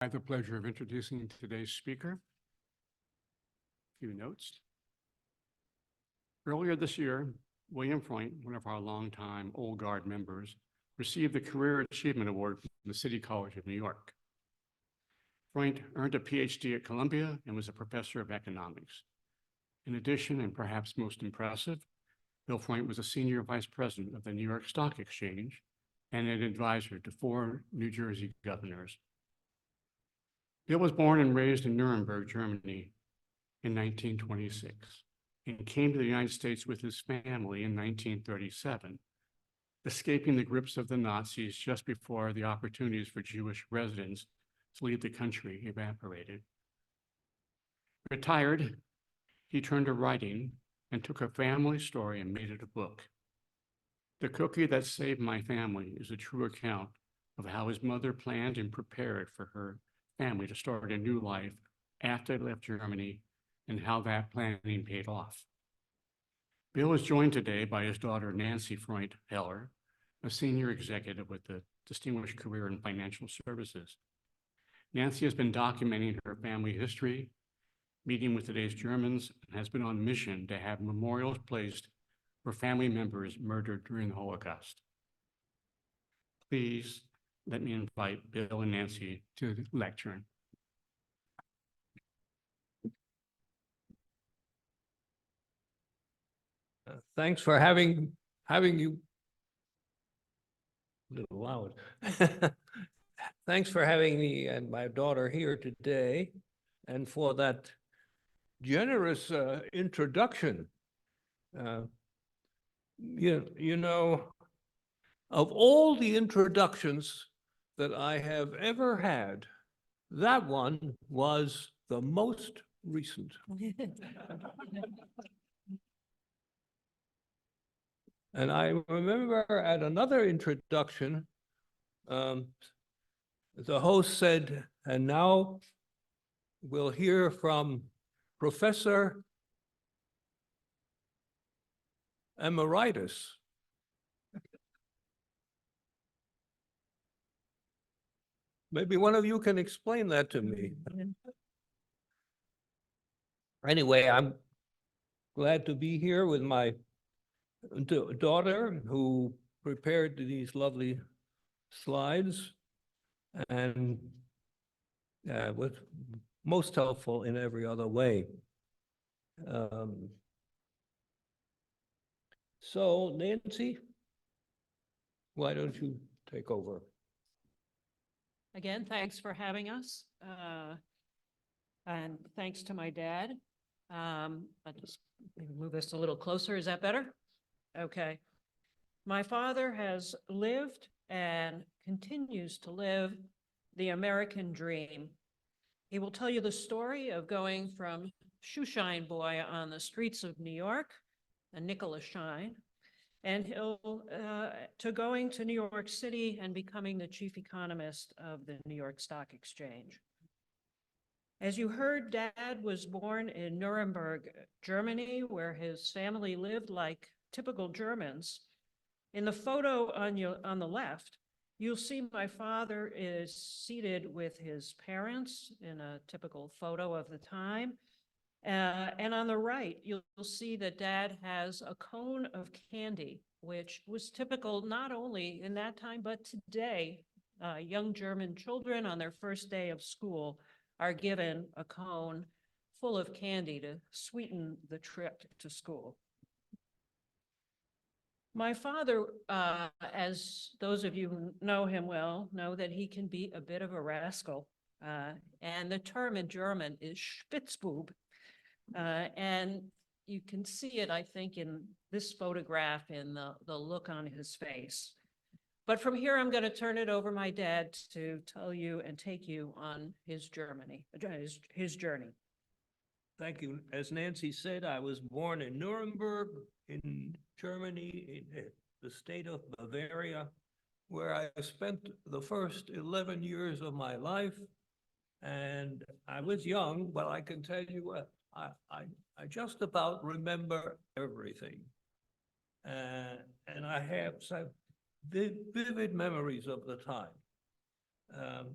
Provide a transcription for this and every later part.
I have the pleasure of introducing today's speaker. A few notes. Earlier this year, William Freund, one of our longtime Old Guard members, received the Career Achievement Award from the City College of New York. Freund earned a PhD at Columbia and was a professor of economics. In addition, and perhaps most impressive, Bill Freund was a senior vice president of the New York Stock Exchange and an advisor to 4 New Jersey governors. Bill was born and raised in Nuremberg, Germany in 1926 and came to the United States with his family in 1937, escaping the grips of the Nazis just before the opportunities for Jewish residents to leave the country evaporated. Retired, he turned to writing and took a family story and made it a book. The Cookie That Saved My Family is a true account of how his mother planned and prepared for her family to start a new life after they left Germany and how that planning paid off. Bill is joined today by his daughter, Nancy Freund Heller, a senior executive with a distinguished career in financial services. Nancy has been documenting her family history, meeting with today's Germans, and has been on mission to have memorials placed for family members murdered during the Holocaust. Please let me invite Bill and Nancy to the lectern. Thanks for having you. A little loud. Thanks for having me and my daughter here today, and for that generous introduction. You know, of all the introductions that I have ever had, that one was the most recent. And I remember at another introduction, the host said, and now we'll hear from Professor Emeritus. Maybe one of you can explain that to me. Anyway, I'm glad to be here with my daughter, who prepared these lovely slides and was most helpful in every other way. So Nancy, why don't you take over? Again, thanks for having us. And thanks to my dad. I'll just maybe move this a little closer. Is that better? Okay. My father has lived and continues to live the American dream. He will tell you the story of going from shoeshine boy on the streets of New York, a nickel a shine, and to going to New York City and becoming the chief economist of the New York Stock Exchange. As you heard, Dad was born in Nuremberg, Germany, where his family lived like typical Germans. In the photo on the left, you'll see my father is seated with his parents in a typical photo of the time. And on the right, you'll see that Dad has a cone of candy, which was typical not only in that time, but today. Young German children on their first day of school are given a cone full of candy to sweeten the trip to school. My father, as those of you who know him well, know that he can be a bit of a rascal. And the term in German is Spitzbub. And you can see it, I think, in this photograph in the look on his face. But from here, I'm going to turn it over my dad to tell you and take you on his journey. Thank you. As Nancy said, I was born in Nuremberg, in Germany, in the state of Bavaria, where I spent the first 11 years of my life. And I was young, but I can tell you what, I just about remember everything. And I have some vivid memories of the time.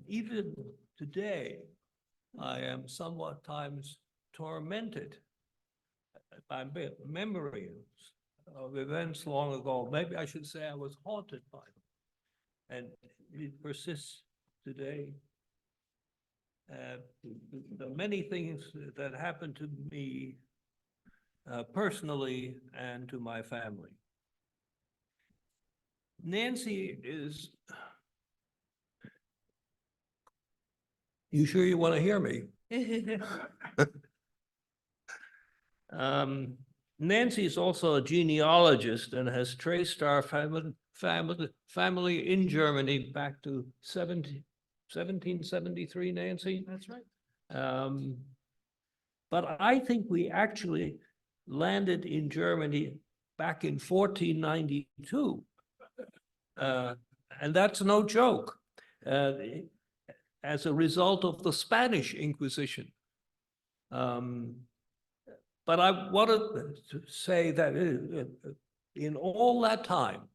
Even today, I am somewhat times tormented by memories of events long ago. Maybe I should say I was haunted by them. And it persists today. The many things that happened to me personally and to my family. Nancy is, you sure you want to hear me? Nancy is also a genealogist and has traced our family in Germany back to 1773, Nancy. That's right. But I think we actually landed in Germany back in 1492. And that's no joke, as a result of the Spanish Inquisition. But I wanted to say that in all that time,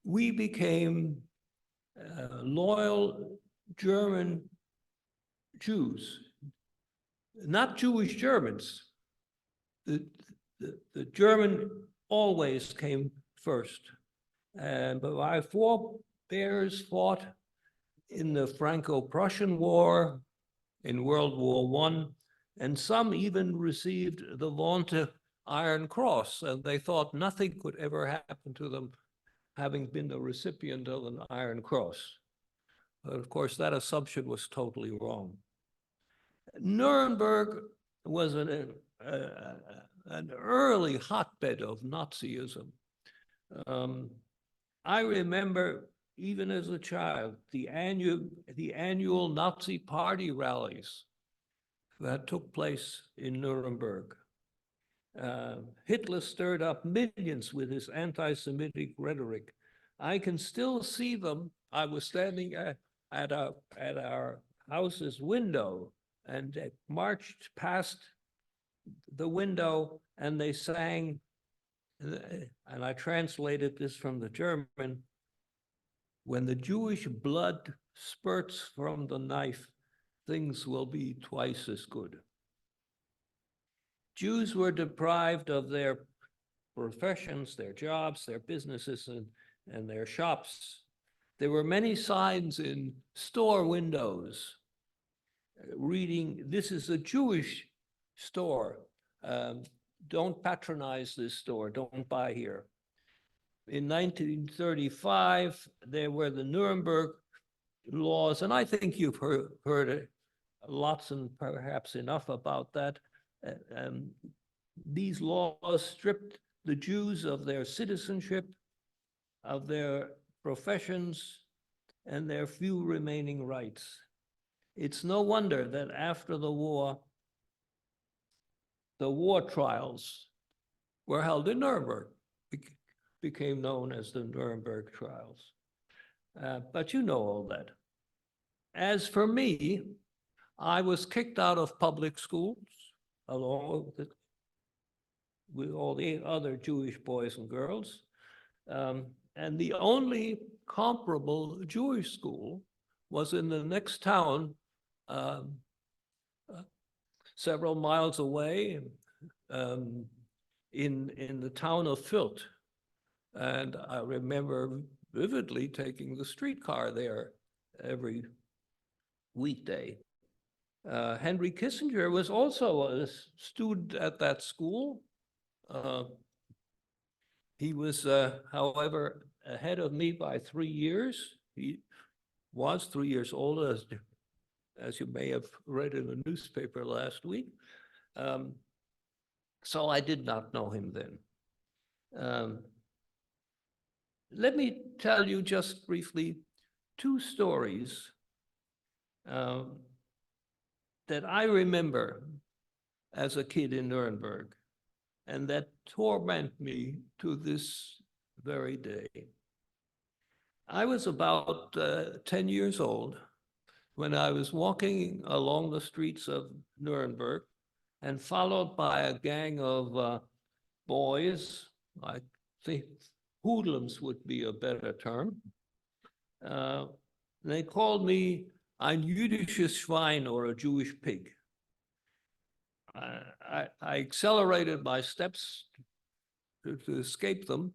we became loyal German Jews, not Jewish Germans. The German always came first. But my forebears fought in the Franco-Prussian War, in World War I, and some even received the vaunted Iron Cross, and they thought nothing could ever happen to them having been the recipient of an Iron Cross. But of course, that assumption was totally wrong. Nuremberg was an early hotbed of Nazism. I remember, even as a child, the annual Nazi party rallies that took place in Nuremberg. Hitler stirred up millions with his anti-Semitic rhetoric. I can still see them. I was standing at our house's window, and they marched past the window and they sang, and I translated this from the German, "When the Jewish blood spurts from the knife, things will be twice as good." Jews were deprived of their professions, their jobs, their businesses, and their shops. There were many signs in store windows reading, "This is a Jewish store. Don't patronize this store. Don't buy here." In 1935, there were the Nuremberg laws, and I think you've heard lots and perhaps enough about that. These laws stripped the Jews of their citizenship, of their professions, and their few remaining rights. It's no wonder that after the war trials were held in Nuremberg, became known as the Nuremberg trials. But you know all that. As for me, I was kicked out of public schools along with all the other Jewish boys and girls. And the only comparable Jewish school was in the next town, several miles away, in the town of Fürth. And I remember vividly taking the streetcar there every weekday. Henry Kissinger was also a student at that school. He was, however, ahead of me by 3 years. He was 3 years older, as you may have read in the newspaper last week. So I did not know him then. Let me tell you just briefly 2 stories that I remember as a kid in Nuremberg, and that torment me to this very day. I was about 10 years old when I was walking along the streets of Nuremberg and followed by a gang of boys. I think hoodlums would be a better term. They called me ein jüdisches Schwein, or a Jewish pig. I accelerated my steps to escape them,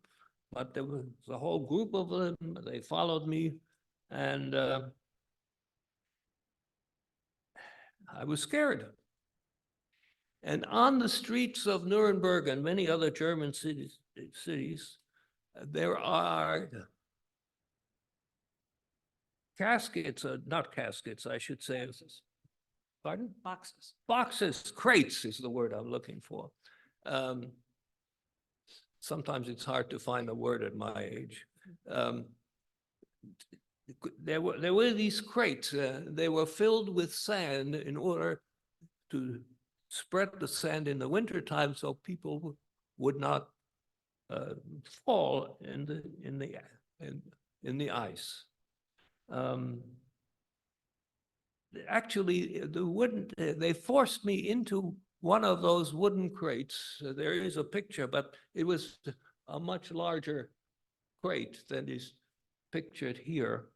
but there was a whole group of them. They followed me, and I was scared. And on the streets of Nuremberg and many other German cities, there are caskets, not caskets, I should say. Pardon? Boxes. Boxes, crates is the word I'm looking for. Sometimes it's hard to find a word at my age. There were these crates. They were filled with sand in order to spread the sand in the wintertime so people would not fall in the ice. Actually, they forced me into one of those wooden crates. There is a picture, but it was a much larger crate than is pictured here.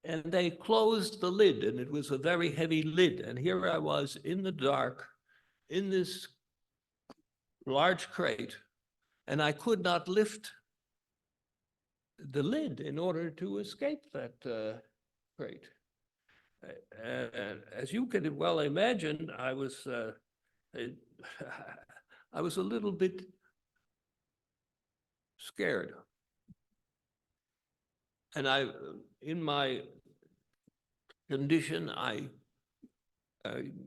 And they closed the lid, and it was a very heavy lid. And here I was in the dark, in this large crate, and I could not lift the lid in order to escape that crate. As you can well imagine, I was a little bit scared. And in my condition, I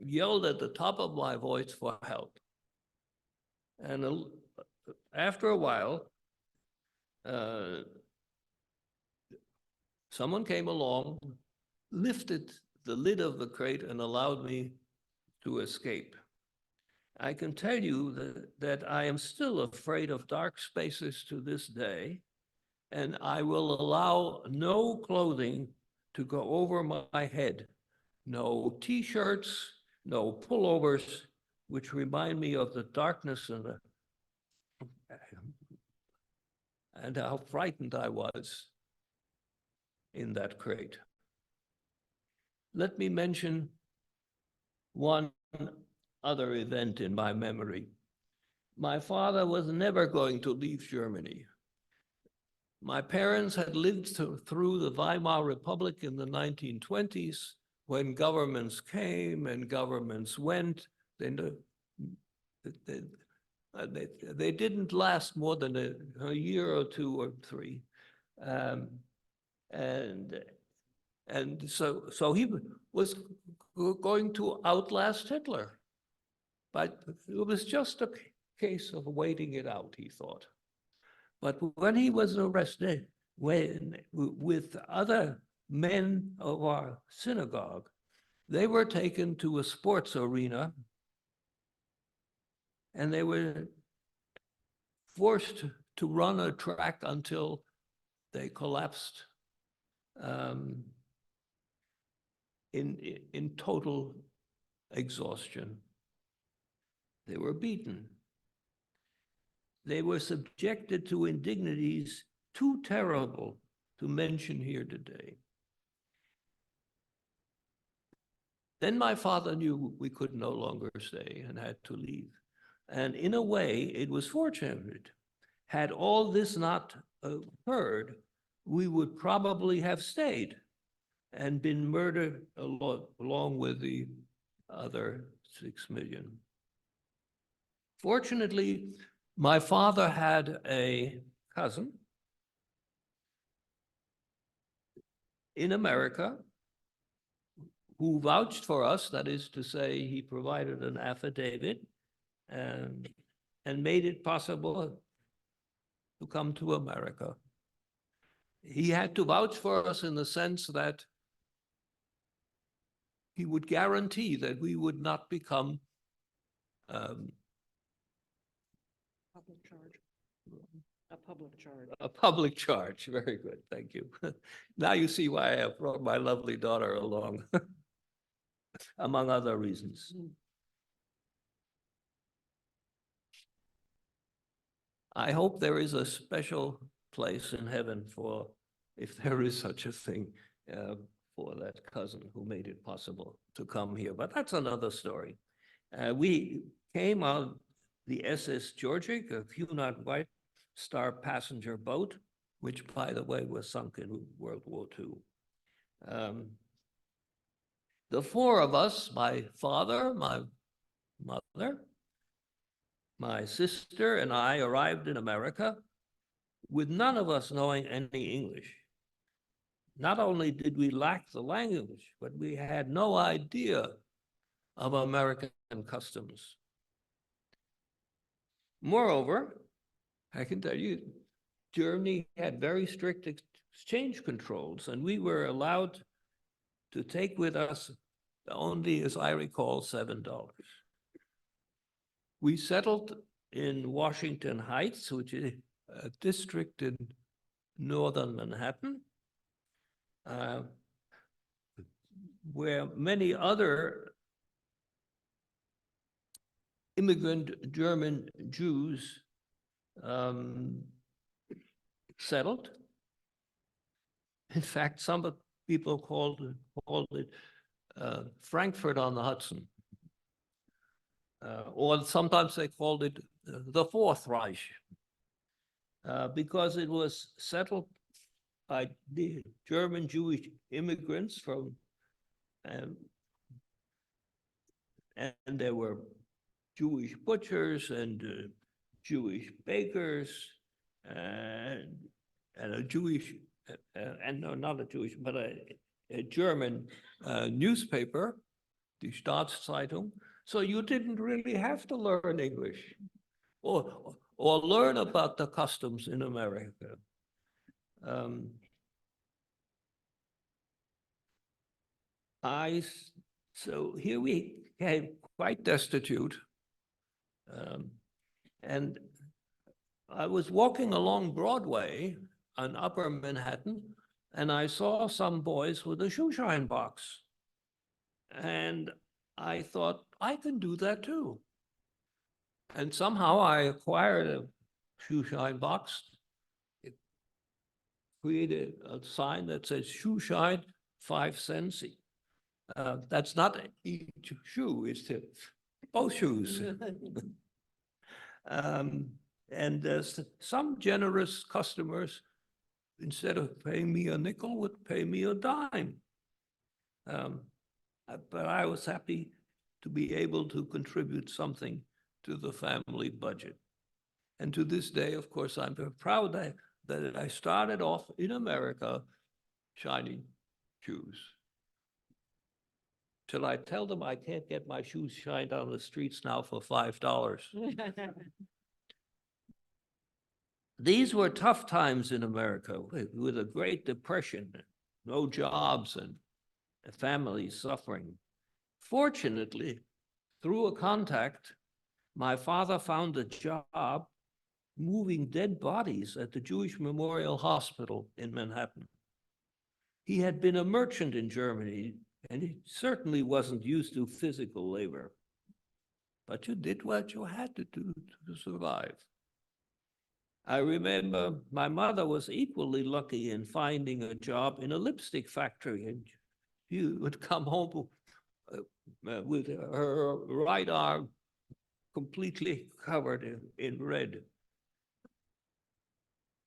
yelled at the top of my voice for help. And after a while, someone came along, lifted the lid of the crate, and allowed me to escape. I can tell you that I am still afraid of dark spaces to this day, and I will allow no clothing to go over my head, no t-shirts, no pullovers, which remind me of the darkness and how frightened I was in that crate. Let me mention one other event in my memory. My father was never going to leave Germany. My parents had lived through the Weimar Republic in the 1920s, when governments came and governments went. They didn't last more than a year or two or three. And so he was going to outlast Hitler. But it was just a case of waiting it out, he thought. But when he was arrested, with other men of our synagogue, they were taken to a sports arena, and they were forced to run a track until they collapsed in total exhaustion. They were beaten. They were subjected to indignities too terrible to mention here today. Then my father knew we could no longer stay and had to leave. And in a way, it was fortunate. Had all this not occurred, we would probably have stayed and been murdered along with the other 6 million. Fortunately, my father had a cousin in America who vouched for us. That is to say, he provided an affidavit and made it possible to come to America. He had to vouch for us in the sense that he would guarantee that we would not become Public charge. A public charge. a public charge. Very good, thank you. Now you see why I have brought my lovely daughter along, among other reasons. I hope there is a special place in heaven for if there is such a thing, for that cousin who made it possible to come here. But that's another story. We came on the SS Georgic, a Cunard White Star passenger boat, which, by the way, was sunk in World War II. The four of us, my father, my mother, my sister, and I, arrived in America with none of us knowing any English. Not only did we lack the language, but we had no idea of American customs. Moreover, I can tell you, Germany had very strict exchange controls, and we were allowed to take with us only, as I recall, $7. We settled in Washington Heights, which is a district in northern Manhattan, where many other immigrant German Jews settled. In fact, some people called it Frankfurt on the Hudson. Or sometimes they called it the Fourth Reich, because it was settled by the German Jewish immigrants from, and there were Jewish butchers and Jewish bakers and a Jewish, and no, not a Jewish, but a German newspaper, die Staatszeitung. So you didn't really have to learn English or learn about the customs in America. So here we came quite destitute. And I was walking along Broadway on Upper Manhattan, and I saw some boys with a shoeshine box. And I thought, I can do that too. And somehow I acquired a shoeshine box. It created a sign that says shoeshine, 5 cents. That's not each shoe, it's both shoes. And some generous customers, instead of paying me a nickel, would pay me a dime. But I was happy to be able to contribute something to the family budget. And to this day, of course, I'm very proud that I started off in America shining shoes. Till I tell them I can't get my shoes shined on the streets now for $5. These were tough times in America with a Great Depression, no jobs and families suffering. Fortunately, through a contact, my father found a job moving dead bodies at the Jewish Memorial Hospital in Manhattan. He had been a merchant in Germany, and he certainly wasn't used to physical labor. But you did what you had to do to survive. I remember my mother was equally lucky in finding a job in a lipstick factory, and she would come home with her right arm completely covered in red.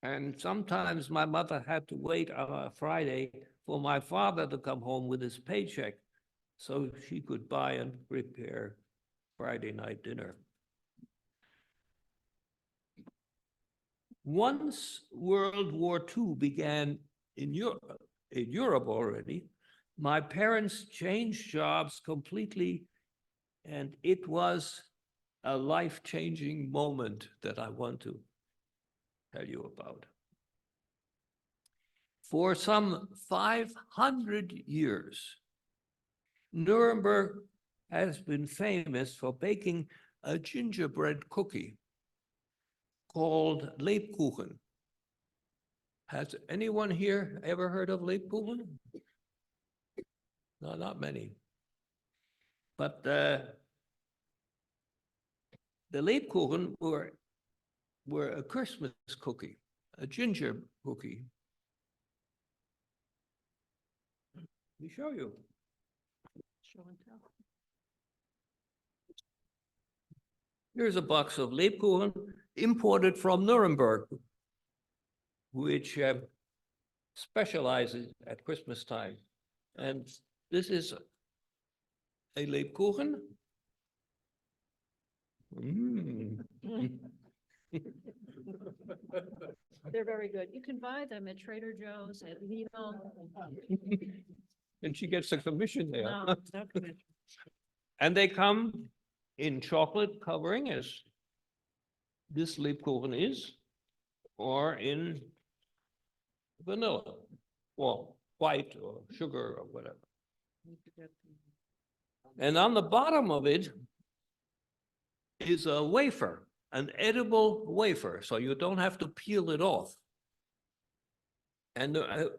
And sometimes my mother had to wait on a Friday for my father to come home with his paycheck so she could buy and prepare Friday night dinner. Once World War II began in Europe already, my parents changed jobs completely, and it was a life-changing moment that I want to tell you about. For some 500 years, Nuremberg has been famous for baking a gingerbread cookie called Lebkuchen. Has anyone here ever heard of Lebkuchen? No, not many. But the Lebkuchen were a Christmas cookie, a ginger cookie. me show you. Show and tell. Here's a box of Lebkuchen imported from Nuremberg, which specializes at Christmas time. And this is a Lebkuchen. Mm. They're very good. You can buy them at Trader Joe's, at Lidl. And she gets a commission there. No, no commission. And they come in chocolate covering, as this Lebkuchen is, or in vanilla, or white, or sugar, or whatever. And on the bottom of it is a wafer, an edible wafer, so you don't have to peel it off. And the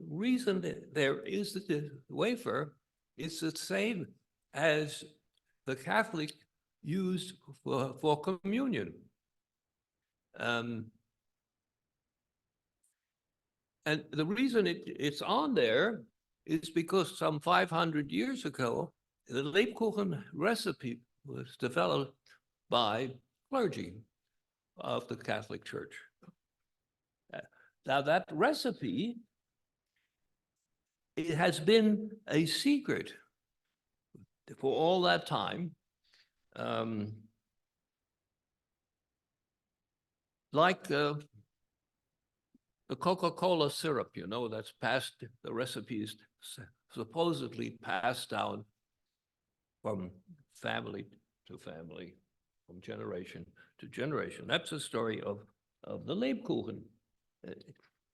reason that there is the wafer is the same as the Catholic used for communion. And the reason it's on there is because some 500 years ago, the Lebkuchen recipe was developed by clergy of the Catholic Church. Now that recipe, it has been a secret for all that time. Like the Coca-Cola syrup, you know, that's passed, the recipe is supposedly passed down from family to family, from generation to generation. That's the story of the Lebkuchen.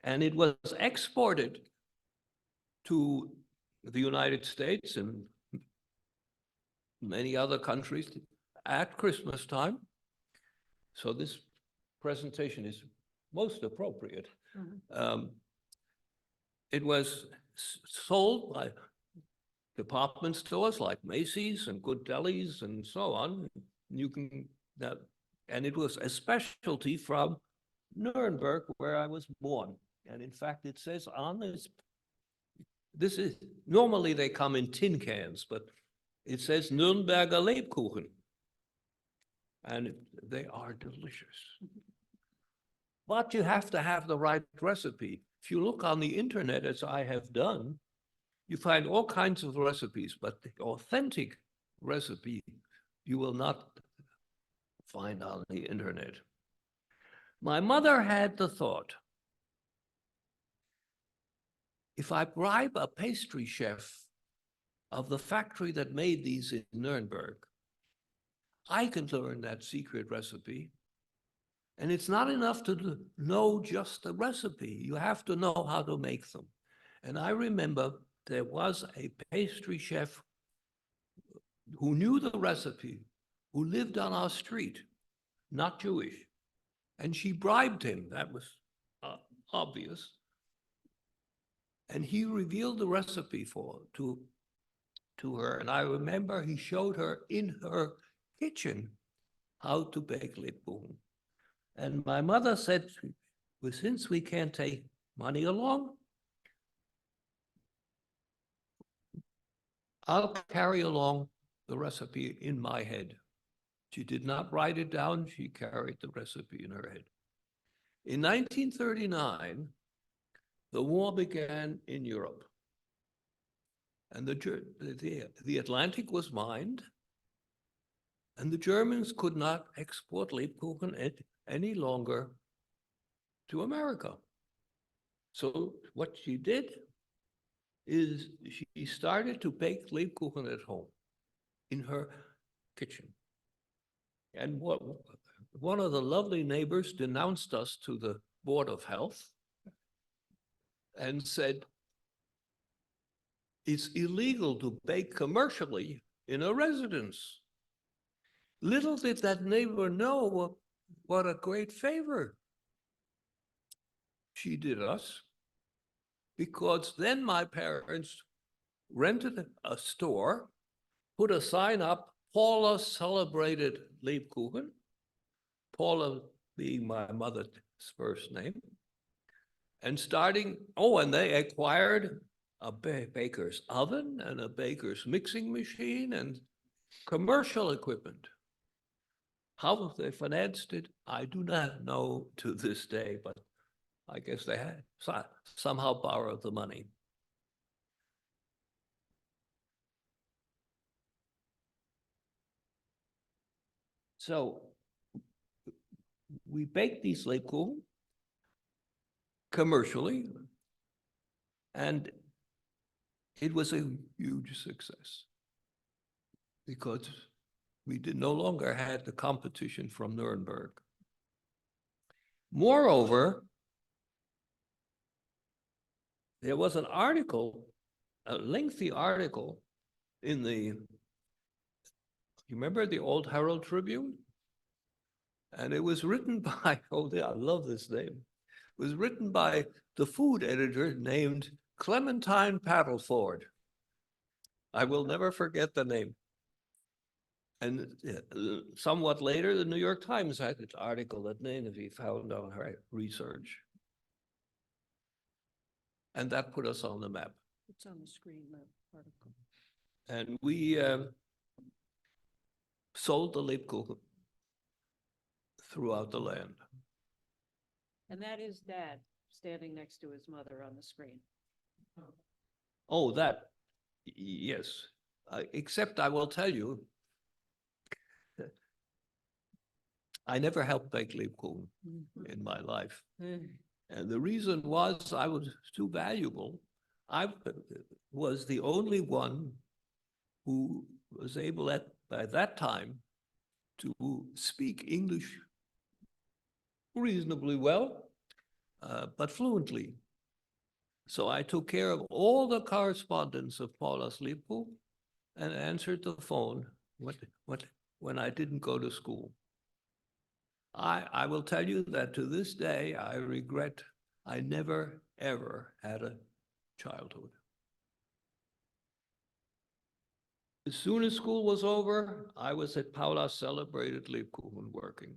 And it was exported to the United States and many other countries at Christmas time. So this presentation is most appropriate. Mhm. It was sold by department stores like Macy's and Good Delis and so on. You can, and it was a specialty from Nuremberg, where I was born. And in fact, it says on this is, normally they come in tin cans, but it says Nürnberger Lebkuchen. And they are delicious. But you have to have the right recipe. If you look on the internet, as I have done, you find all kinds of recipes, but the authentic recipe you will not find on the internet. My mother had the thought, if I bribe a pastry chef of the factory that made these in Nuremberg, I can learn that secret recipe. And it's not enough to know just the recipe. You have to know how to make them. And I remember there was a pastry chef who knew the recipe, who lived on our street, not Jewish. And she bribed him. That was obvious. And he revealed the recipe to her. And I remember he showed her in her kitchen how to bake Lebkuchen. And my mother said, well, since we can't take money along, I'll carry along the recipe in my head. She did not write it down. She carried the recipe in her head. In 1939, the war began in Europe. And the Atlantic was mined, and the Germans could not export Lebkuchen any longer to America. So what she did is she started to bake Lebkuchen at home in her kitchen. And one of the lovely neighbors denounced us to the Board of Health and said, it's illegal to bake commercially in a residence. Little did that neighbor know what a great favor she did us, because then my parents rented a store, put a sign up, Paula celebrated Lebkuchen, Paula being my mother's first name, and and they acquired a baker's oven and a baker's mixing machine and commercial equipment. How they financed it, I do not know to this day, but I guess they had somehow borrowed the money. So we baked these Lebkuchen commercially, and it was a huge success because we no longer had the competition from Nuremberg. Moreover, there was an article, a lengthy article in you remember the old Herald Tribune? And it was written by, oh, I love this name. It was written by the food editor named Clementine Paddleford. I will never forget the name. And somewhat later, the New York Times had an article that Nancy found on her research. And that put us on the map. It's on the screen, that article. And we sold the Lebkuchen throughout the land. And that is Dad standing next to his mother on the screen. Oh, yes. Except I will tell you, I never helped bake Lebkuchen in my life. And the reason was I was too valuable. I was the only one who was able by that time to speak English reasonably well, but fluently. So I took care of all the correspondence of Paula's Lebkuchen and answered the phone when I didn't go to school. I will tell you that to this day, I regret I never, ever had a childhood. As soon as school was over, I was at Paula's celebrated Lebkuchen working.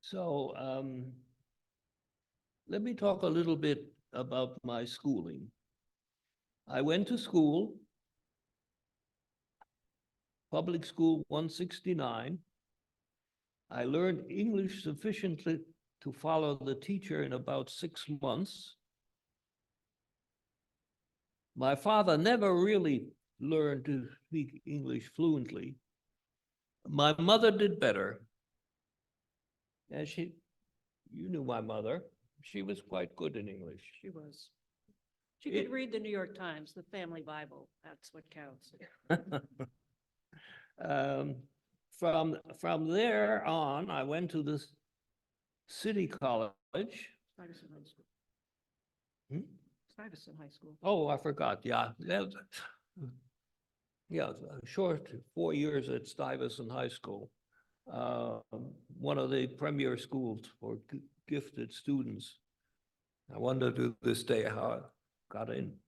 So let me talk a little bit about my schooling. I went to school, public school 169. I learned English sufficiently to follow the teacher in about 6 months. My father never really learned to speak English fluently. My mother did better. And you knew my mother. She was quite good in English. She was. She could read the New York Times, the family Bible. That's what counts. From there on, I went to the city college. Stuyvesant High School. Hmm? Stuyvesant High School. Oh, I forgot. Yeah. Yeah, short 4 years at Stuyvesant High School. One of the premier schools for gifted students. I wonder to this day how I got in.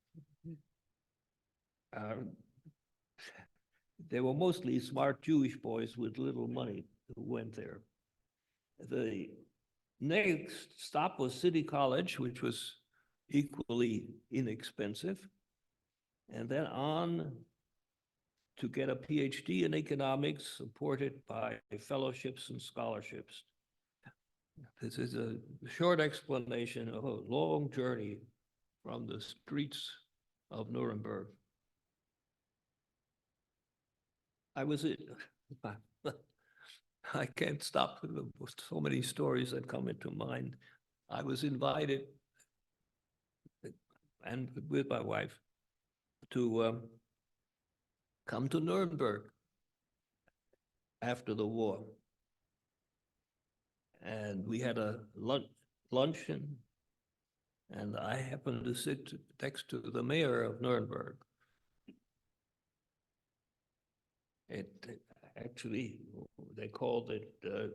They were mostly smart Jewish boys with little money who went there. The next stop was City College, which was equally inexpensive. And then on to get a PhD in economics supported by fellowships and scholarships. This is a short explanation of a long journey from the streets of Nuremberg. I can't stop. So many stories that come into mind. I was invited, and with my wife, to come to Nuremberg after the war. And we had a luncheon, and I happened to sit next to the mayor of Nuremberg. Actually, they called it the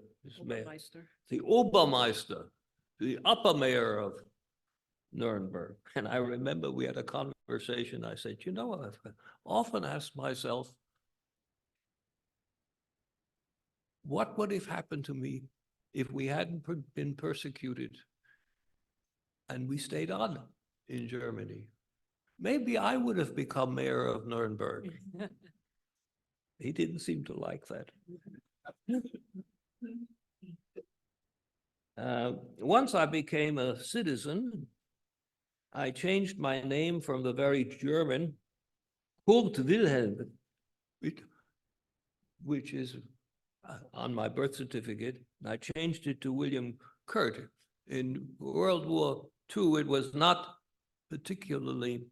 Obermeister, the upper mayor of Nuremberg. And I remember we had a conversation. I said, you know, I've often asked myself, what would have happened to me if we hadn't been persecuted and we stayed on in Germany? Maybe I would have become mayor of Nuremberg. He didn't seem to like that. Once I became a citizen, I changed my name from the very German Kurt Wilhelm, which is on my birth certificate. I changed it to William Kurt. In World War II, it was not particularly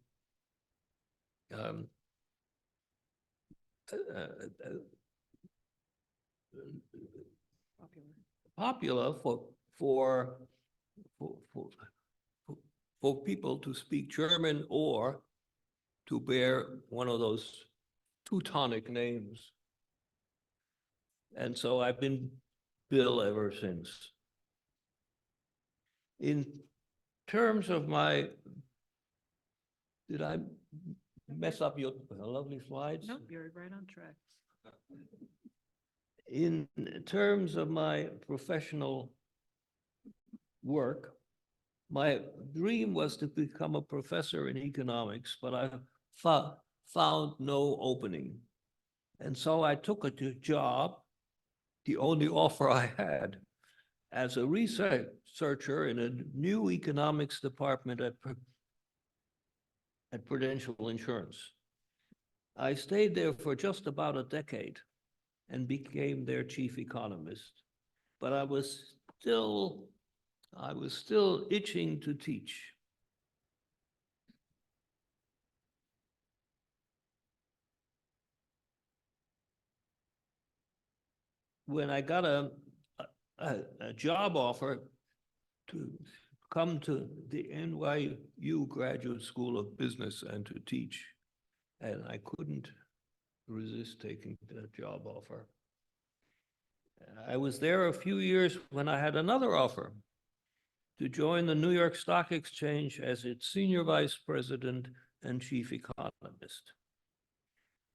popular for people to speak German or to bear one of those Teutonic names. And so I've been Bill ever since. In terms of my, did I mess up your lovely slides? Nope, you're right on track. In terms of my professional work, my dream was to become a professor in economics, but I found no opening. And so I took a job, the only offer I had, as a researcher in a new economics department at Prudential Insurance. I stayed there for just about a decade and became their chief economist. But I was still itching to teach. When I got a job offer to come to the NYU Graduate School of Business and to teach, and I couldn't resist taking the job offer. I was there a few years when I had another offer to join the New York Stock Exchange as its senior vice president and chief economist.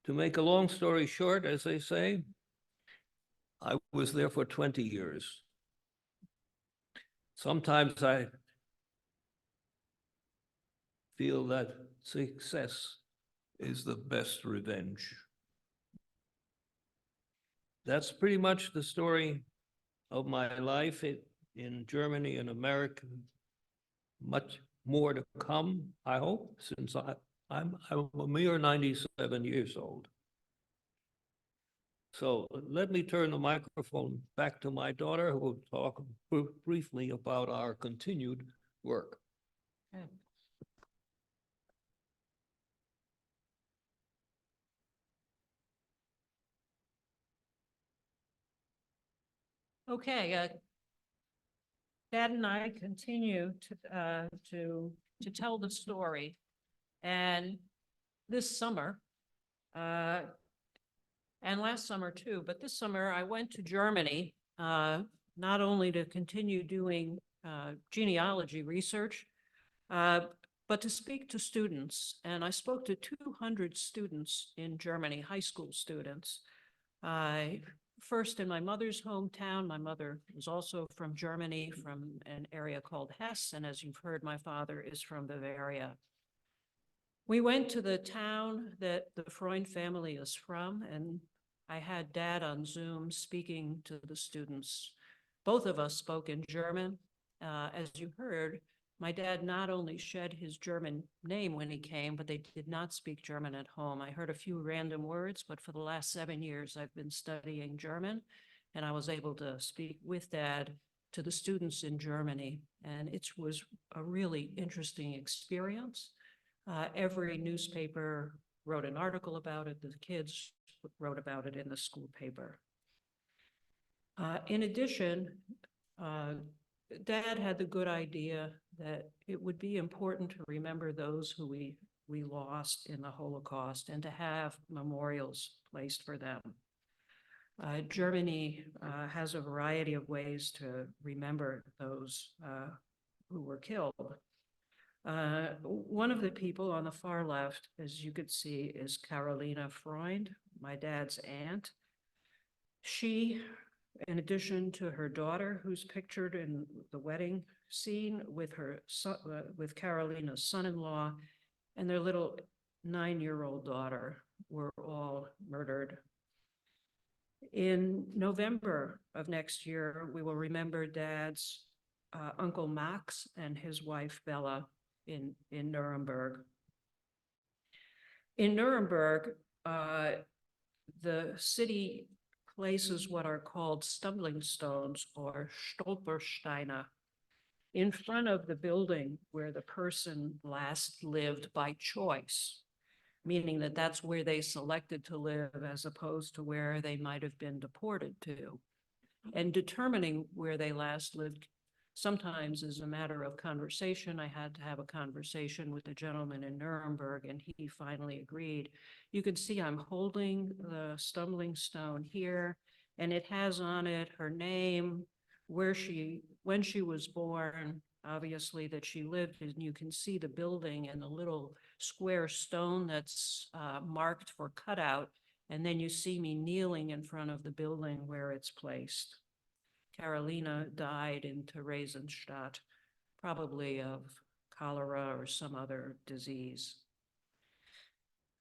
To make a long story short, as they say, I was there for 20 years. Sometimes I feel that success is the best revenge. That's pretty much the story of my life in Germany and America. Much more to come, I hope, since I'm a mere 97 years old. So let me turn the microphone back to my daughter, who will talk briefly about our continued work. Okay. Okay, Dad and I continue to tell the story. And this summer, and last summer too, but this summer I went to Germany, not only to continue doing genealogy research, but to speak to students. And I spoke to 200 students in Germany, high school students. First in my mother's hometown. My mother was also from Germany, from an area called Hesse. And as you've heard, my father is from Bavaria. We went to the town that the Freund family is from, and I had Dad on Zoom speaking to the students. Both of us spoke in German. As you heard, my dad not only shed his German name when he came, but they did not speak German at home. I heard a few random words, but for the last 7 years, I've been studying German, and I was able to speak with Dad to the students in Germany. And it was a really interesting experience. Every newspaper wrote an article about it. The kids wrote about it in the school paper. In addition, Dad had the good idea that it would be important to remember those who we lost in the Holocaust and to have memorials placed for them. Germany has a variety of ways to remember those who were killed. One of the people on the far left, as you could see, is Carolina Freund, my dad's aunt. She in addition to her daughter, who's pictured in the wedding scene with her son, with Carolina's son-in-law, and their little 9-year-old daughter were all murdered. In November of next year, we will remember Dad's Uncle Max and his wife Bella in Nuremberg. In Nuremberg, the city places what are called stumbling stones or Stolpersteine in front of the building where the person last lived by choice, meaning that that's where they selected to live as opposed to where they might have been deported to. And determining where they last lived sometimes is a matter of conversation. I had to have a conversation with a gentleman in Nuremberg, and he finally agreed. You can see I'm holding the stumbling stone here, and it has on it her name, when she was born, obviously that she lived, and you can see the building and the little square stone that's marked for cutout, and then you see me kneeling in front of the building where it's placed. Carolina died in Theresienstadt, probably of cholera or some other disease.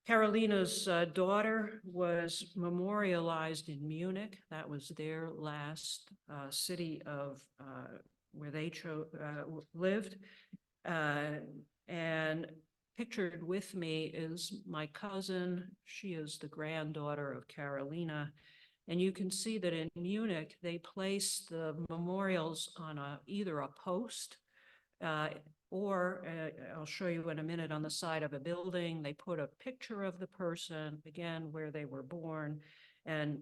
Carolina's daughter was memorialized in Munich. That was their last city of where they lived. And pictured with me is my cousin. She is the granddaughter of Carolina. And you can see that in Munich, they place the memorials on either a post or I'll show you in a minute on the side of a building. They put a picture of the person, again, where they were born and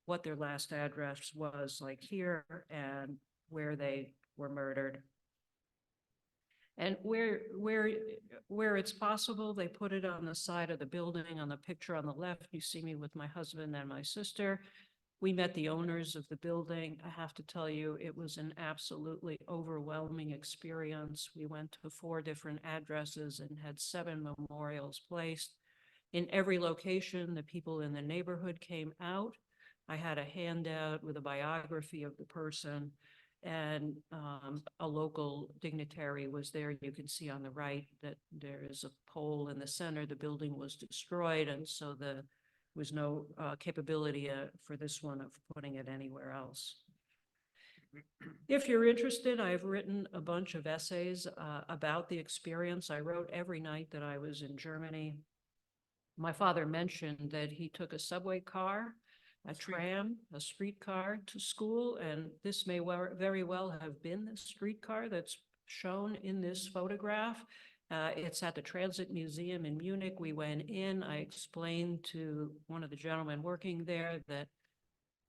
what their last address was, like here, and where they were murdered. And where it's possible, they put it on the side of the building. On the picture on the left, you see me with my husband and my sister. We met the owners of the building. I have to tell you, it was an absolutely overwhelming experience. We went to 4 different addresses and had 7 memorials placed. In every location, the people in the neighborhood came out. I had a handout with a biography of the person, and a local dignitary was there. You can see on the right that there is a pole in the center. The building was destroyed, and so there was no capability for this one of putting it anywhere else. If you're interested, I've written a bunch of essays about the experience. I wrote every night that I was in Germany. My father mentioned that he took a subway car, a tram, a streetcar to school, and this may very well have been the streetcar that's shown in this photograph. It's at the Transit Museum in Munich. We went in. I explained to one of the gentlemen working there that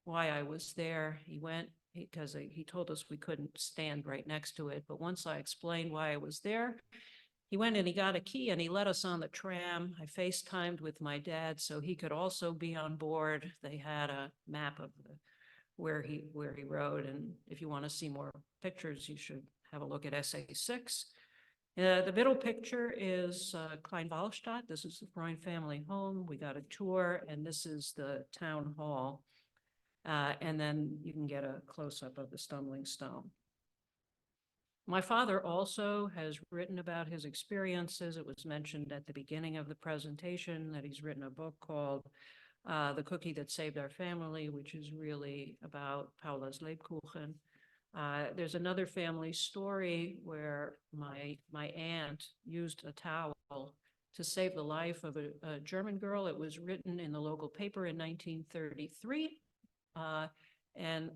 why I was there. He went because he told us we couldn't stand right next to it. But once I explained why I was there, he went and he got a key and he let us on the tram. I FaceTimed with my dad so he could also be on board. They had a map of where he rode. And if you want to see more pictures, you should have a look at Essay 6. The middle picture is Kleinwallstadt. This is the Freund family home. We got a tour, and this is the town hall. And then you can get a close-up of the stumbling stone. My father also has written about his experiences. It was mentioned at the beginning of the presentation that he's written a book called The Cookie That Saved Our Family, which is really about Paula's Lebkuchen. There's another family story where my aunt used a towel to save the life of a German girl. It was written in the local paper in 1933. And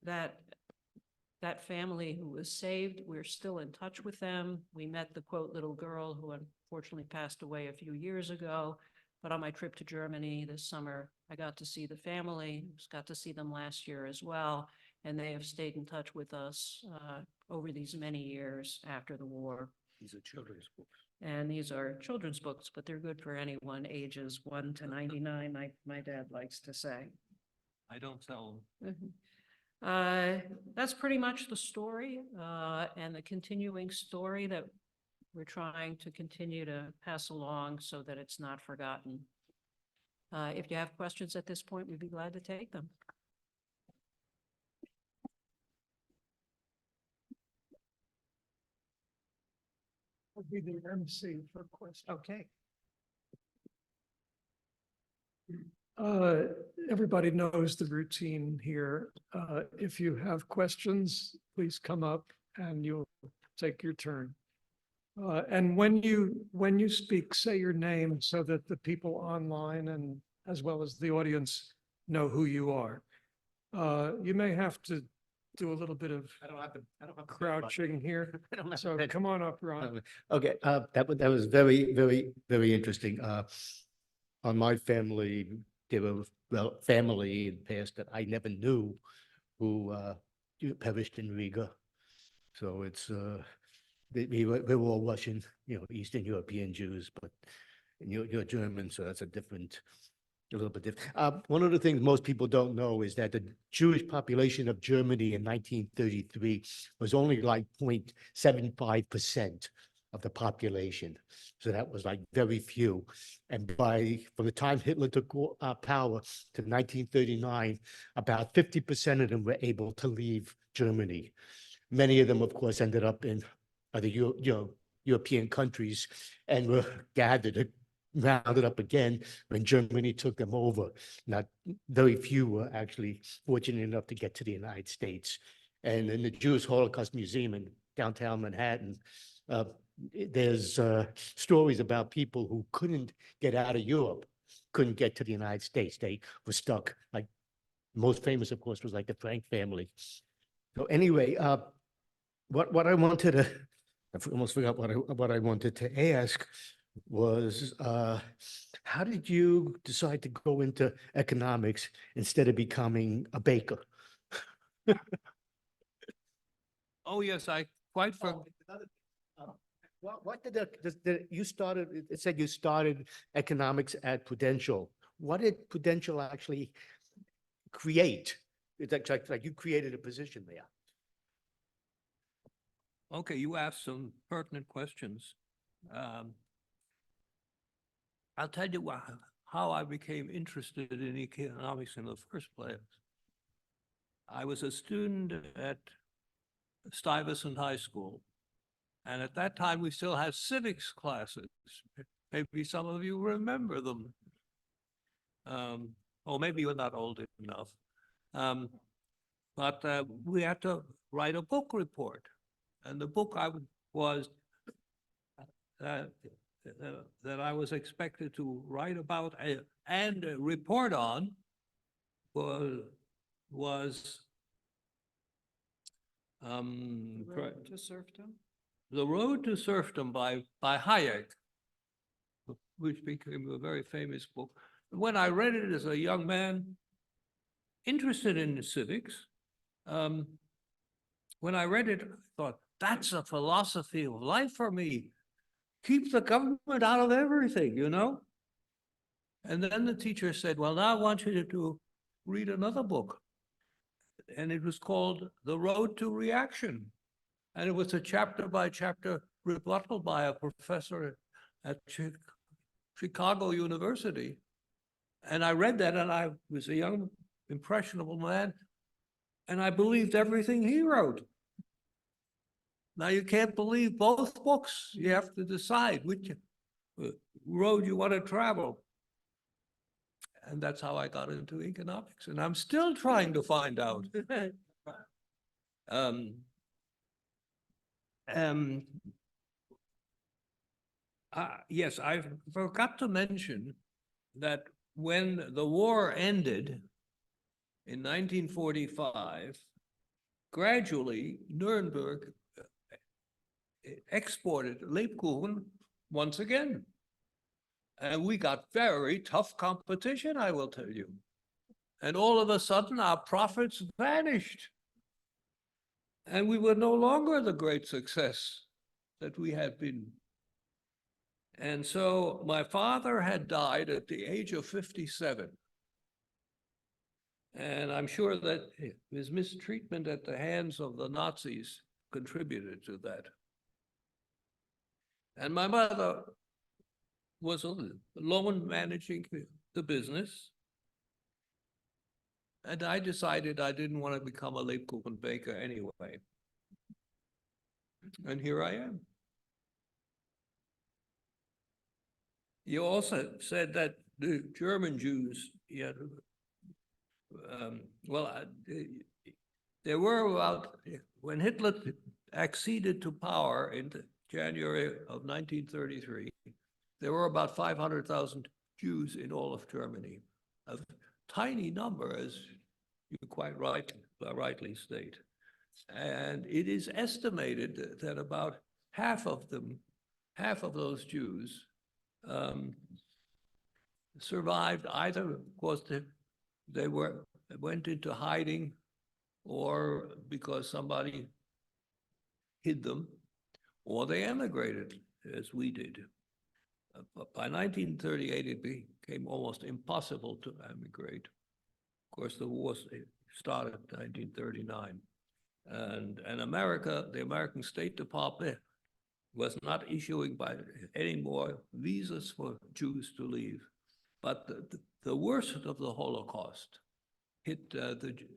that family who was saved, we're still in touch with them. We met the quote little girl who unfortunately passed away a few years ago. But on my trip to Germany this summer, I got to see the family, got to see them last year as well. And they have stayed in touch with us over these many years after the war. These are children's books. And these are children's books, but they're good for anyone ages 1 to 99, my dad likes to say. I don't sell them. That's pretty much the story and the continuing story that we're trying to continue to pass along so that it's not forgotten. If you have questions at this point, we'd be glad to take them. I'll be the MC for questions. Okay. Uh, Everybody knows the routine here. If you have questions, please come up and you'll take your turn. And when you speak, say your name so that the people online and as well as the audience know who you are. You may have to do a little bit of I don't have to. crouching here. I don't have So to. come on up, Ron. Okay, that was very, very, very interesting. On my family, there were family in the past that I never knew who perished in Riga. So it's we were all Russian, Eastern European Jews, but you're German, so that's a little bit different. One of the things most people don't know is that the Jewish population of Germany in 1933 was only like 0.75% of the population. So that was like very few. And from the time Hitler took power to 1939, about 50% of them were able to leave Germany. Many of them, of course, ended up in other European countries and were rounded up again when Germany took them over. Not very few were actually fortunate enough to get to the United States. And in the Jewish Holocaust Museum in downtown Manhattan, there's stories about people who couldn't get out of Europe, couldn't get to the United States. They were stuck. Like most famous, of course, was like the Frank family. So anyway, what I wanted to, I almost forgot what I wanted to ask was, how did you decide to go into economics instead of becoming a baker? Oh, yes, I quite forgot. What you started, it said you started economics at Prudential. What did Prudential actually create? It's like you created a position there. Okay, you asked some pertinent questions. I'll tell you how I became interested in economics in the first place. I was a student at Stuyvesant High School, and at that time we still had civics classes. Maybe some of you remember them. Or maybe you're not old enough. But we had to write a book report. And the book that I was expected to write about and report on was Road to Serfdom? The Road to Serfdom by Hayek, which became a very famous book. When I read it as a young man interested in civics, when I read it, I thought, that's a philosophy of life for me. Keep the government out of everything, And then the teacher said, well, now I want you to read another book. And it was called The Road to Reaction. And it was a chapter by chapter rebuttal by a professor at Chicago University. And I read that, and I was a young, impressionable man, and I believed everything he wrote. Now, you can't believe both books. You have to decide which road you want to travel. And that's how I got into economics. And I'm still trying to find out. Yes, I forgot to mention that when the war ended in 1945, gradually Nuremberg exported Lebkuchen once again. And we got very tough competition, I will tell you. And all of a sudden, our profits vanished. And we were no longer the great success that we had been. And so my father had died at the age of 57. And I'm sure that his mistreatment at the hands of the Nazis contributed to that. And my mother was alone managing the business. And I decided I didn't want to become a Lebkuchen baker anyway. And here I am. You also said that the German Jews, there were about, when Hitler acceded to power in January of 1933, there were about 500,000 Jews in all of Germany. A tiny number, as you quite rightly state. And it is estimated that about half of those Jews survived either because they went into hiding or because somebody hid them, or they emigrated, as we did. By 1938, it became almost impossible to emigrate. Of course, the war started in 1939. And America, the American State Department was not issuing any more visas for Jews to leave. But the worst of the Holocaust hit,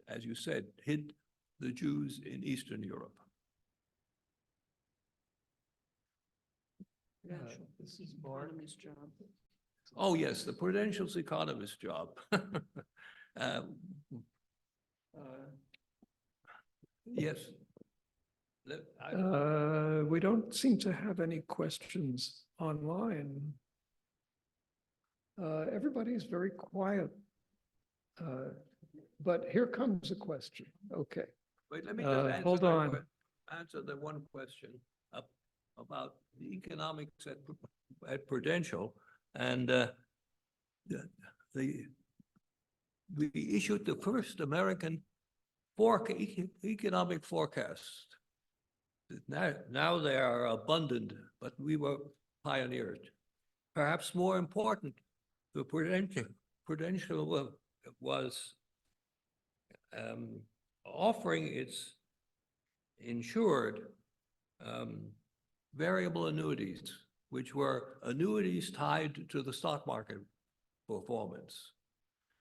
as you said, hit the Jews in Eastern Europe. This is Mark. Economist job. Oh, yes, the Prudential's economist job. Yes. We don't seem to have any questions online. Everybody's very quiet. But here comes a question. Okay. Wait, let me just answer hold on. Answer the one question about the economics at Prudential. And we issued the first American economic forecast. Now they are abundant, but we were pioneers. Perhaps more important, the Prudential was offering its insured variable annuities, which were annuities tied to the stock market performance.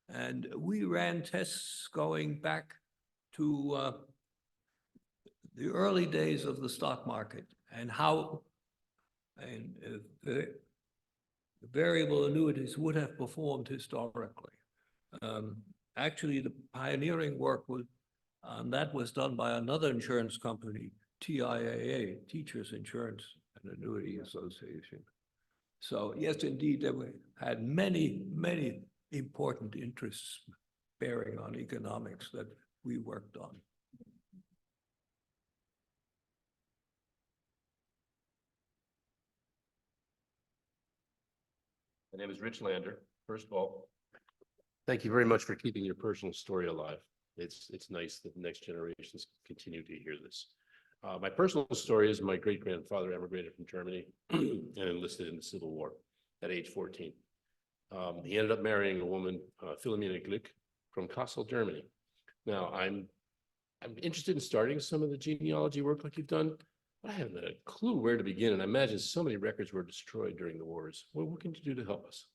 And we ran tests going back to the early days of the stock market and how the variable annuities would have performed historically. Actually, the pioneering work that was done by another insurance company, TIAA, Teachers Insurance and Annuity Association. So yes, indeed, they had many, many important interests bearing on economics that we worked on. My name is Rich Lander. First of all, thank you very much for keeping your personal story alive. It's nice that the next generations continue to hear this. My personal story is my great-grandfather emigrated from Germany and enlisted in the Civil War at age 14. He ended up marrying a woman, Philomena Glick, from Kassel, Germany. Now, I'm interested in starting some of the genealogy work like you've done, but I haven't a clue where to begin, and I imagine so many records were destroyed during the wars. What can you do to help us?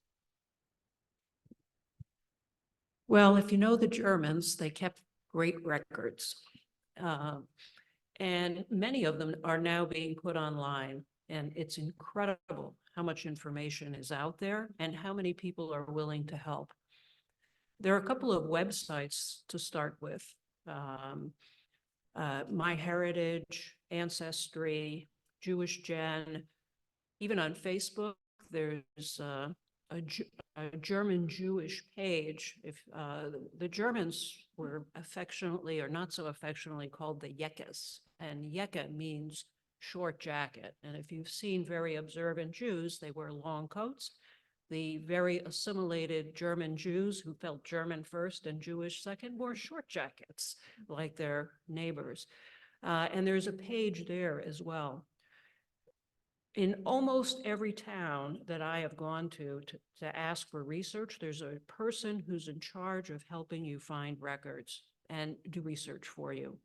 Well, if you know the Germans, they kept great records. And many of them are now being put online. And it's incredible how much information is out there and how many people are willing to help. There are a couple of websites to start with. MyHeritage, Ancestry, Jewish Gen. Even on Facebook, there's a German Jewish page. If the Germans were affectionately or not so affectionately called the Yeckes, and Yecke means short jacket. And if you've seen very observant Jews, they wear long coats. The very assimilated German Jews who felt German first and Jewish second wore short jackets like their neighbors. And there's a page there as well. In almost every town that I have gone to ask for research, there's a person who's in charge of helping you find records and do research for you.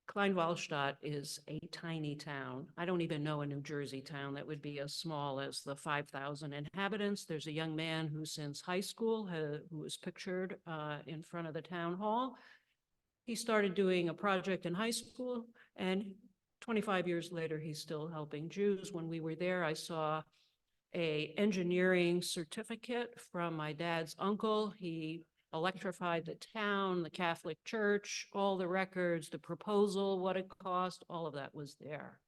Kleinwallstadt is a tiny town. I don't even know a New Jersey town that would be as small as the 5,000 inhabitants. There's a young man who since high school, who was pictured in front of the town hall. He started doing a project in high school, and 25 years later, he's still helping Jews. When we were there, I saw a engineering certificate from my dad's uncle. He electrified the town, the Catholic Church, all the records, the proposal, what it cost, all of that was there.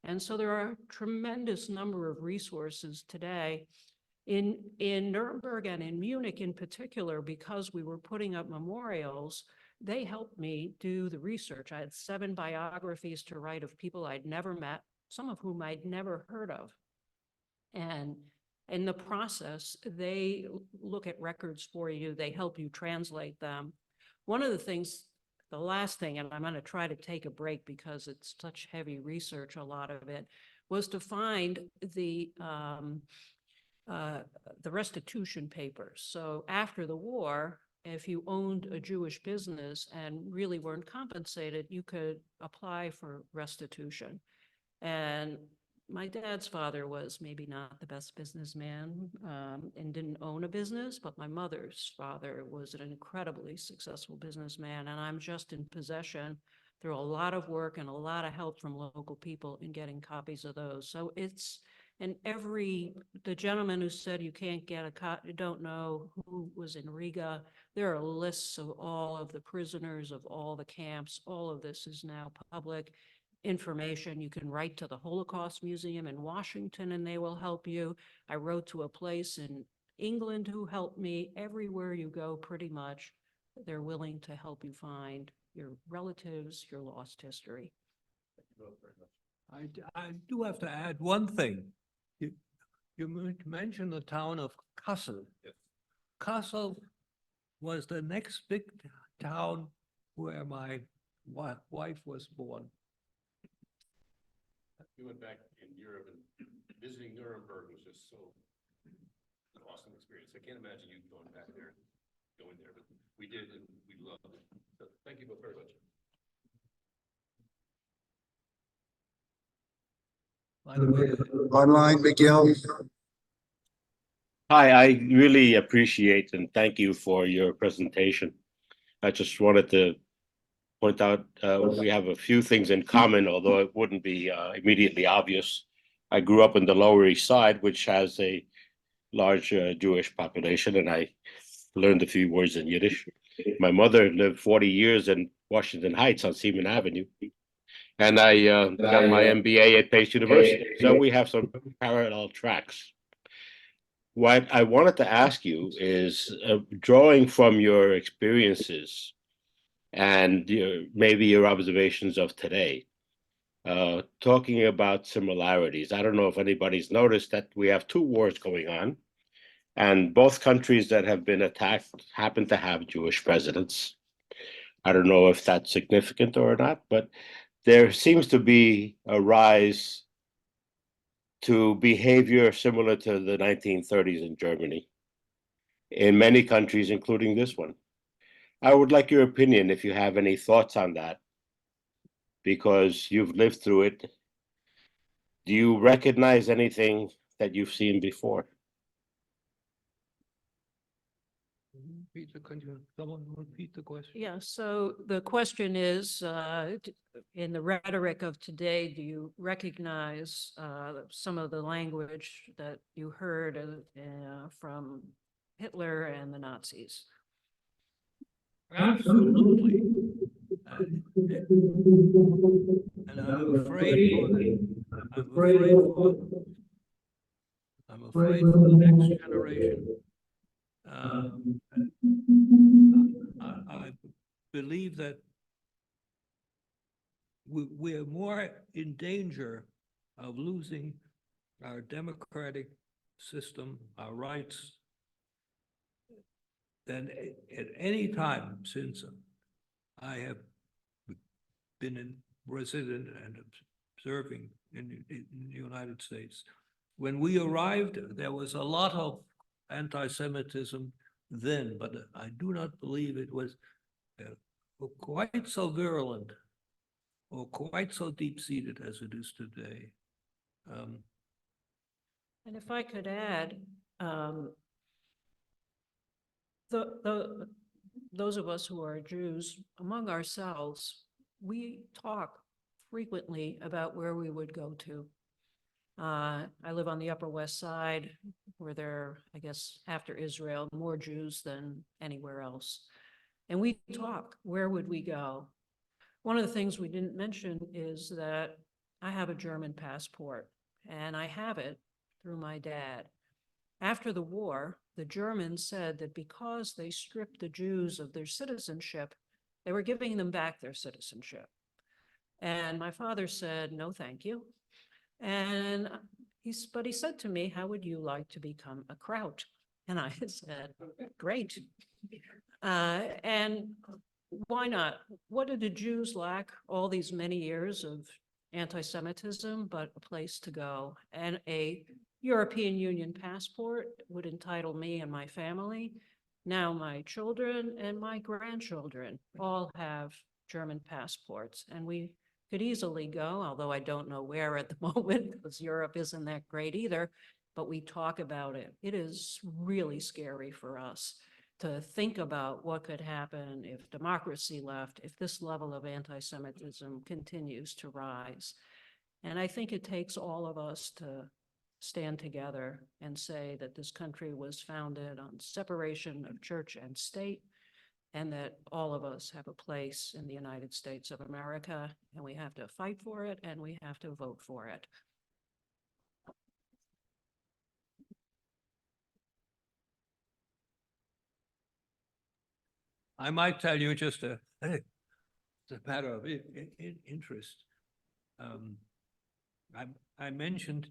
And so there are a tremendous number of resources today. In Nuremberg and in Munich in particular, because we were putting up memorials, they helped me do the research. I had 7 biographies to write of people I'd never met, some of whom I'd never heard of. And in the process, they look at records for you, they help you translate them. One of the things, the last thing, and I'm going to try to take a break because it's such heavy research, a lot of it, was to find the restitution papers. So after the war, if you owned a Jewish business and really weren't compensated, you could apply for restitution. And my dad's father was maybe not the best businessman and didn't own a business, but my mother's father was an incredibly successful businessman. And I'm just in possession through a lot of work and a lot of help from local people in getting copies of those. So it's, and the gentleman who said you can't get a copy, you don't know who was in Riga, there are lists of all of the prisoners of all the camps. All of this is now public information. You can write to the Holocaust Museum in Washington and they will help you. I wrote to a place in England who helped me. Everywhere you go, pretty much, they're willing to help you find your relatives, your lost history. I do have to add one thing. You mentioned the town of Kassel. Kassel was the next big town where my wife was born. We went back in Europe and visiting Nuremberg was just so an awesome experience. I can't imagine you going back there, but we did and we loved it. So thank you both very much. By the way, Online, Miguel. Hi, I really appreciate and thank you for your presentation. I just wanted to point out we have a few things in common, although it wouldn't be immediately obvious. I grew up in the Lower East Side, which has a large Jewish population, and I learned a few words in Yiddish. My mother lived 40 years in Washington Heights on Seaman Avenue, and I got my MBA at Pace University. So we have some parallel tracks. What I wanted to ask you is, drawing from your experiences and maybe your observations of today, talking about similarities. I don't know if anybody's noticed that we have 2 wars going on, and both countries that have been attacked happen to have Jewish presidents. I don't know if that's significant or not, but there seems to be a rise to behavior similar to the 1930s in Germany, in many countries, including this one. I would like your opinion if you have any thoughts on that, because you've lived through it. Do you recognize anything that you've seen before? someone repeat the question? Yeah, so the question is, in the rhetoric of today, do you recognize some of the language that you heard from Hitler and the Nazis? Absolutely. And I'm afraid for the next generation. I believe that we're more in danger of losing our democratic system, our rights, than at any time since I have been resident and observing in the United States. When we arrived, there was a lot of anti-Semitism then, but I do not believe it was quite so virulent or quite so deep-seated as it is today. And if I could add, those of us who are Jews, among ourselves, we talk frequently about where we would go to. I live on the Upper West Side, where there are, I guess, after Israel, more Jews than anywhere else. And we talk, where would we go? One of the things we didn't mention is that I have a German passport, and I have it through my dad. After the war, the Germans said that because they stripped the Jews of their citizenship, they were giving them back their citizenship. And my father said, no, thank you. And but he said to me, how would you like to become a Kraut? And I said, great. And why not? What did the Jews lack all these many years of anti-Semitism, but a place to go? And a European Union passport would entitle me and my family. Now my children and my grandchildren all have German passports, and we could easily go, although I don't know where at the moment, because Europe isn't that great either, but we talk about it. It is really scary for us to think about what could happen if democracy left, if this level of anti-Semitism continues to rise. And I think it takes all of us to stand together and say that this country was founded on separation of church and state, and that all of us have a place in the United States of America, and we have to fight for it, and we have to vote for it. I might tell you just it's a matter of interest. I mentioned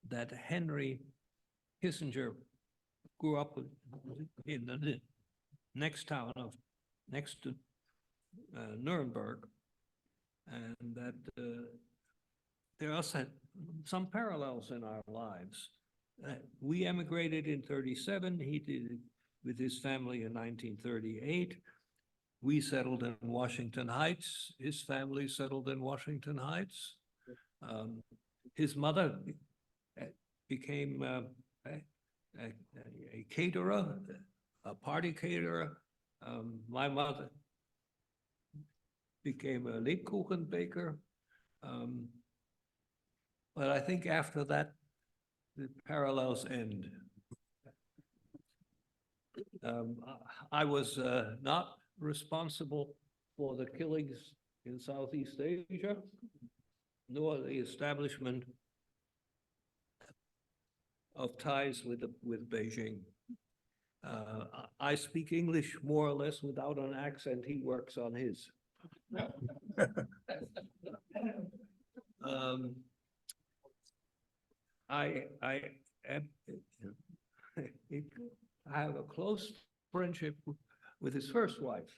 that Henry Kissinger grew up in the next town next to Nuremberg, and that there are some parallels in our lives. We emigrated in 1937. He did with his family in 1938. We settled in Washington Heights. His family settled in Washington Heights. His mother became a caterer, a party caterer. My mother became a Lebkuchen baker. But I think after that, the parallels end. I was not responsible for the killings in Southeast Asia, nor the establishment of ties with Beijing. I speak English more or less without an accent. He works on his. I have a close friendship with his first wife.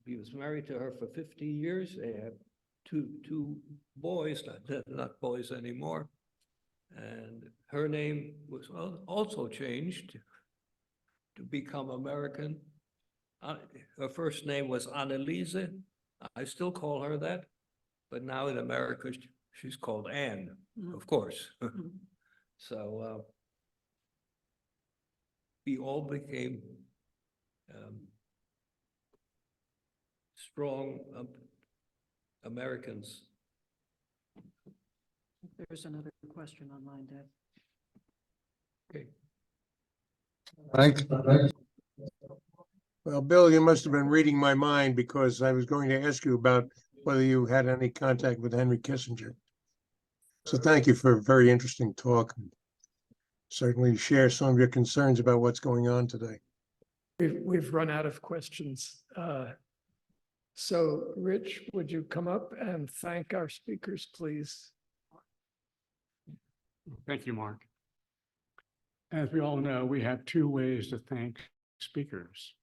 He was married to her for 50 years. They had two boys, not boys anymore. And her name was also changed to become American. Her first name was Anneliese. I still call her that, but now in America, she's called Anne, of course. So we all became strong Americans. There's another question online, Deb. Okay. Thanks. Well, Bill, you must have been reading my mind, because I was going to ask you about whether you had any contact with Henry Kissinger. So thank you for a very interesting talk. Certainly share some of your concerns about what's going on today. We've run out of questions. So Rich, would you come up and thank our speakers, please? Thank you, Mark. As we all know, we have two ways to thank speakers.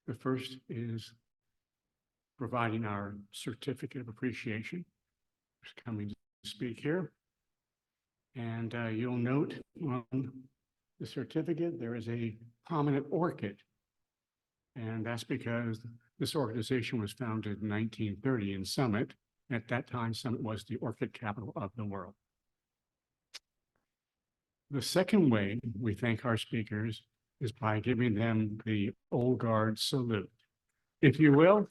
The first is providing our certificate of appreciation for coming to speak here. And you'll note on the certificate, there is a prominent orchid. And that's because this organization was founded in 1930 in Summit. At that time, Summit was the orchid capital of the world. The second way we thank our speakers is by giving them the Old Guard salute. If you will,